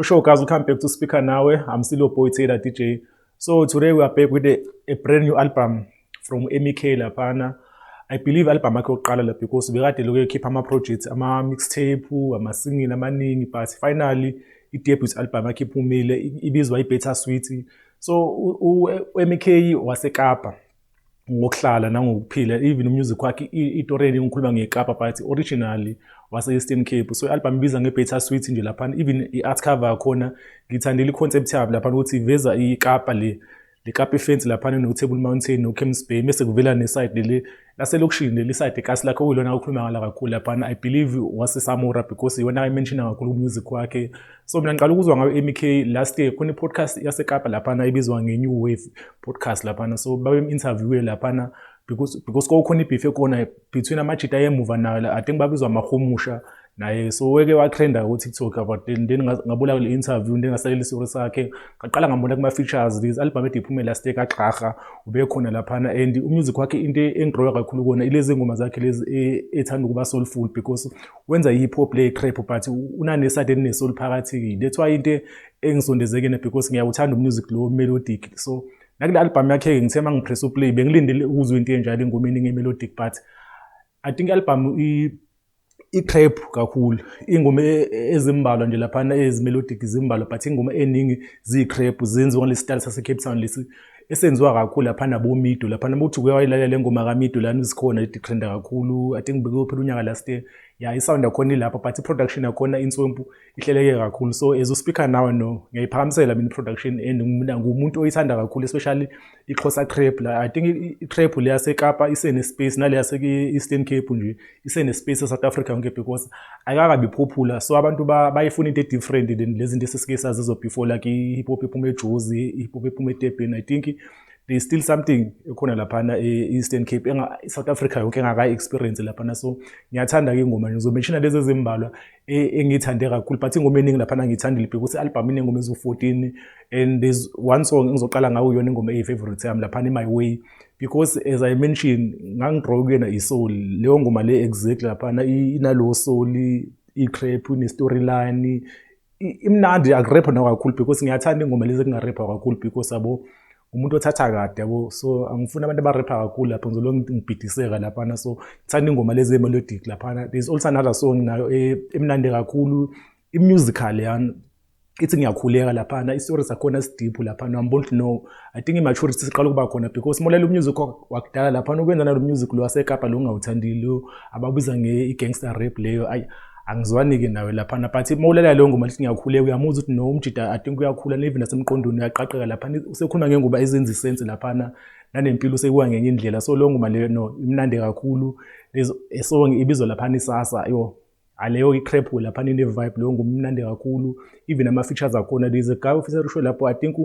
Show guys, welcome back to Speaker Nawe. I'm still your boy Taylor DJ. So today we are back with a brand new album from MEK lapana. I believe album yakhe yokuqala la because bekade lokho keep ama projects, ama mixtape, ama singing amaningi, but finally I debut album yakhe iphumile ibizwa iBetter Sweet. So MEK waseKapa ngokuhlala nangokuphila, even music wakhe itoreni ngikhuluma ngeKapa but originally wase Eastern Cape. So album ibiza ngeBetter Sweet nje lapha, even iart cover khona ngithandile iconcept yabo lapha ukuthi iveza iKapa le Kapa fence lapha no Table Mountain no Camps Bay mase kuvela neside le laselokishini le side eKasi lakho uyilona ukhuluma ngala kakhulu lapha. I believe wase Samora because yona I mention kakhulu music wakhe. So mina ngiqala ukuzwa ngawe MEK last year khona podcast yaseKapa lapha ibizwa ngeNew Wave podcast lapha. So babe interview lapha because kukhona ibeef ekona between amajita yemuva nayo I think babizwa amahumusha naye, so weke watrenda ku TikTok about then ngabula le interview ndengasaleli story sakhe ngaqala ngambona kuma features this album ediphume last year kaXhaga ube khona lapha and umusic wakhe into engigrow kakhulu kona ilezi ngoma zakhe lezi ethanda ukuba soulful because wenza hip hop le trap but unane side ne soul phakathi. That's why into engisondezekene because ngiyawuthanda umusic lo melodic. So nakule album yakhe ngithe mangipress play bengilindele ukuzwa into enjalo engomeni ngemelodic but I think album i-trap kakhulu, ingoma ezimbalwa nje lapha ezimelodic zimbalwa but ingoma eningi zi-trap zenziwa ngale style sase Cape Town lesi esenziwa kakhulu lapha naboMido lapha namuthi kuyayilalela le ngoma kaMido lana izikhona itrenda kakhulu. I think bekuphela unyaka last year isound yakhona ilapha but i-production yakhona inswempu ihleleke kakhulu. So as a speaker now no ngiyayiphakamisela mina i-production and ngumuntu oyithanda kakhulu especially iXhosa trap la. I think i-trap le yaseKapa isene space nale yase-Eastern Cape nje isene space eSouth Africa yonke because ayakabi popular, so abantu bayifuna into different than lezi zinto esesike sazizo before like i-hip hop ephuma eJozi, i-hip hop ephuma eDurban. I think there is still something ekhona lapha e-Eastern Cape South Africa yonke engaka experience lapha. So ngiyathanda ke ingoma ngizomention lezi ezimbalwa engithande kakhulu but ingoma eningi lapha ngithandile because album inengoma ezu14 and there's one song engizoqala ngawo yona ingoma eyifavorite yami lapha My Way because as I mentioned ngangidraw kuyena isoul leyo ngoma le exactly lapha inalo soul i-trap ne storyline imnandi akurapha na kakhulu because ngiyathanda ingoma lezi kungarapha kakhulu because abo umuntu othatha kade yabo. So angifuna abantu abarapha kakhulu lapha ngizolonke ngibhidiseka lapha. So ngithanda ingoma lezi melodic lapha. There's also another song nayo emnandi kakhulu i-musical yana ithi ngiyakhuleka lapha, i-story sakhona sideep lapha. Ngibona no I think i-maturity siqala kuba khona because molela umusic wakudala lapha ukwenza nalo music lo waseKapa lo ngawuthandile ababiza nge-gangster rap leyo angizwani ke nawe lapha but mawulela leyo ngoma lithi ngiyakhuleka uyamuzwa ukuthi no umjida I think uyakhula even nasemqondweni uyaqaqeka lapha usekhuluma ngengoma ezenza sense lapha nanempilo sekuwa ngenye indlela. So leyo ngoma leyo no imnandi kakhulu. There's a song ibizwa lapha isasa yo aleyo i-trap lapha ine vibe leyo ngoma imnandi kakhulu even ama features akhona. There's a guy officer show lapho I think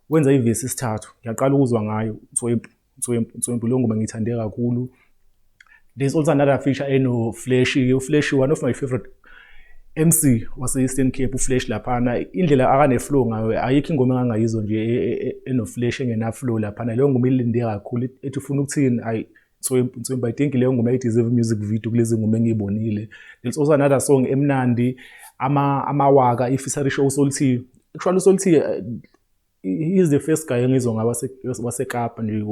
wenza iverse esithathu ngiyaqala ukuzwa ngayo Tswempu leyo ngoma ngithande kakhulu. There's also another feature eno Flashy. Flashy one of my favorite MC wase Eastern Cape Flash lapha. Indlela akane flow ngayo ayikho ingoma engangayizwa nje eno Flash engena flow lapha. Leyo ngoma ilinde kakhulu ethi ufuna ukuthini Tswempu I think leyo ngoma deserve music video kulezi ngoma engiyibonile. There's also another song emnandi amawaka ifisari show Salty. Actually Salty he is the first guy engizwa ngawa waseKapa nje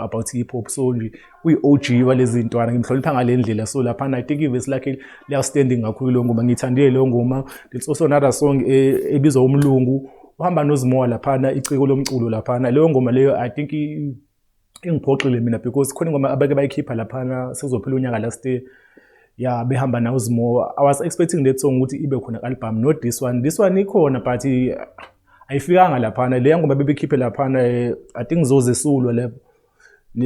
about hip hop. So nje uyi-OG walezi ntwana ngimhlonipha ngale ndlela. So lapha I think iverse lakhe outstanding kakhulu leyo ngoma ngithandile leyo ngoma. There's also another song ebizwa umlungu uhamba noZimo lapha iciko lomculo lapha. Leyo ngoma leyo I think ingiphoxile mina because khona ingoma abake bayikhipha lapha sezophela unyaka last year behamba noZimo. I was expecting that song ukuthi ibe khona album, not this one ikhona but ayifikanga lapha. Le ngoma bebekhiphe lapha I think Zozesulwa le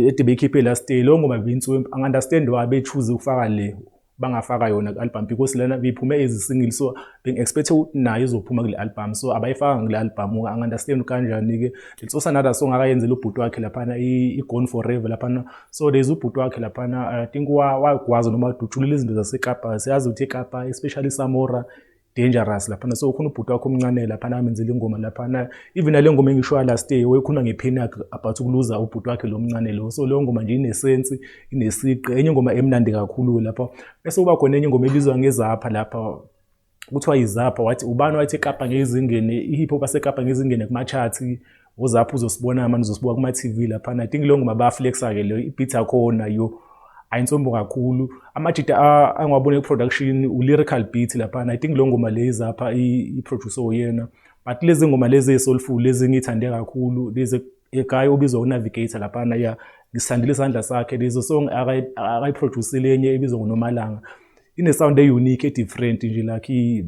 ede bekhiphe last year lo ngoma beintswempu. Understand why be choose ukufaka le bangafaka yona album because lana bephume ezisingle. So bengi-expect ukuthi nayo izophuma kule album so abayifaka kule album. Understand kanjani ke. It's also another song akayenzela ubhuti wakhe lapha i-Gone Forever lapha. So there's ubhuti wakhe lapha I think wakwazi noma udutshulile izinto zaseKapa. Siyazi ukuthi eKapa especially Samora dangerous lapha. So ukhona ubhuti wakho omncane lapha amenzela ingoma lapha. Even le ngoma engisho last year wayekhuluma ngepain yakhe about ukuluza ubhuti wakhe lo mncane lo. So leyo ngoma nje inesense inesiqe enye ingoma emnandi kakhulu lapha. Bese kuba khona enye ingoma ebizwa ngezapha lapha kuthiwa izapha wathi ubani wathi eKapa ngezingene i-hip hop aseKapa ngezingene kuma-charts uzapha uzosibona manje uzosibuka kuma-TV laphana. I think leyo ngoma bayaflexa-ke leyo i-beat yakhona yo ayintsombo kakhulu. Amajita angiwabone ku-production u-lyrical beat laphana. I think leyo ngoma le izapha i-producer uyena, but lezi ngoma lezi soulful lezi ngithande kakhulu lezi eguy obizwa uNavigator laphana ya ngisandile isandla sakhe. Lezo song akayiproducele enye ebizwa ngoNomalanga, ine sound e-unique e-different nje like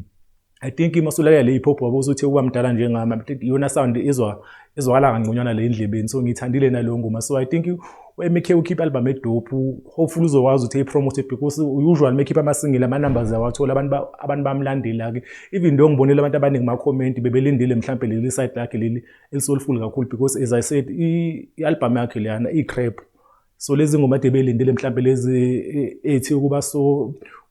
I think imasulalela le hip hop wabuza uthi uba mdala njengami, I think iyona sound ezwakala kangconywana le endlebeni, so ngithandile naleyo ngoma. So I think u-MK ukhipha album edope, hopefully uzokwazi ukuthi eyipromote because usually mekhipha ama-single ama-numbers awathola abantu bamlandela-ke. Even though ngibonile abantu abaningi ma-comment bebelindile mhlampe leli side lakhe leli elisoulful kakhulu because as I said i-album yakhe leyana i-crap. So lezi ngoma ade belindele mhlampe lezi ethi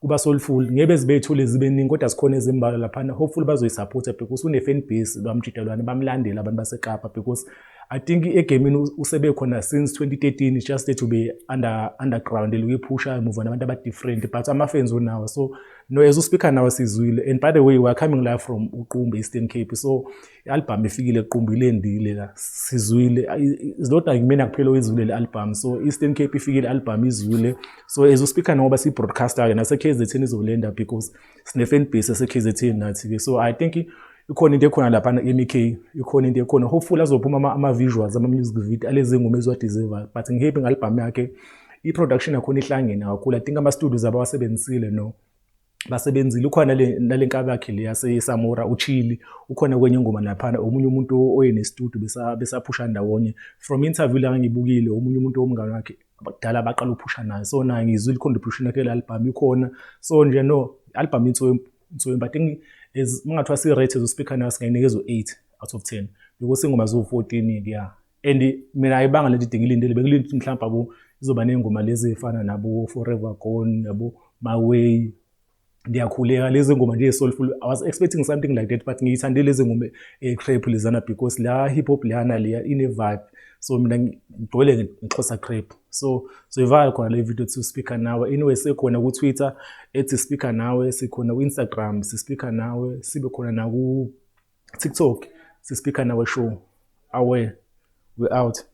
kuba soulful ngebe zibethule zibe ningi, kodwa sikhona ezimbalwa laphana. Hopefully bazoyisupporta because une-fan base bamjitelwane bamlandela abantu baseKapa because I think egamini usebe khona since 2013. It's just to be underground eluyiphusha move nabantu aba-different but ama-fans unawo. So no, as uSpeaker nawe sizwile, and by the way we are coming live from uQumbu Eastern Cape, so i-album ifikile eQumbu ilendile la sizwile. It's not like mina kuphela oyizwile le-album, so Eastern Cape ifikile i-album izwile. So as uSpeaker ngoba si-broadcaster-ke nase-KZN izolenda because sine-fan base ase-KZN nathi-ke. So I think ikhona into ekhona laphana e-MK, ikhona into ekhona. Hopefully azophuma ama-visuals ama-music video alezi ngoma eziwa-deserve, but ngihappy nge-album yakhe. I-production yakhona ihlangene kakhulu. I think ama-studios abawasebenzisile no basebenzile. Ukhona nale nkaba yakhe le yase-Samora uChili, ukhona kwenye ingoma laphana omunye umuntu oyene-studio besaphusha ndawonye. From interview la ngibukile omunye umuntu womngane wakhe abadala baqala uphusha naye, so naye ngizwile i-contribution yakhe le-album ikhona. So nje no album intswembu, but ngingathiwa si-rate uSpeaker nawe singayinikeza u-8 out of 10 because ingoma ziwu-14 ya, and mina ayibanga lento into ngilindele, bengilinde mhlawumbe abo izoba ney'ngoma lezi ey'fana nabo Forever Gone nabo My Way. Ndiyakhuleka lezi ngoma nje soulful, I was expecting something like that, but ngiyithandile lezi ngoma crap lezana because la hip hop leyana leya ine-vibe. So mina ngidwele ngixhosa crap, so ivala khona le video to Speaker Nawe. Anyway sekhona ku-Twitter ethi Speaker Nawe, sikhona ku-Instagram si-Speaker Nawe, sibe khona na ku-TikTok si-Speaker Nawe Show. Aware, we out.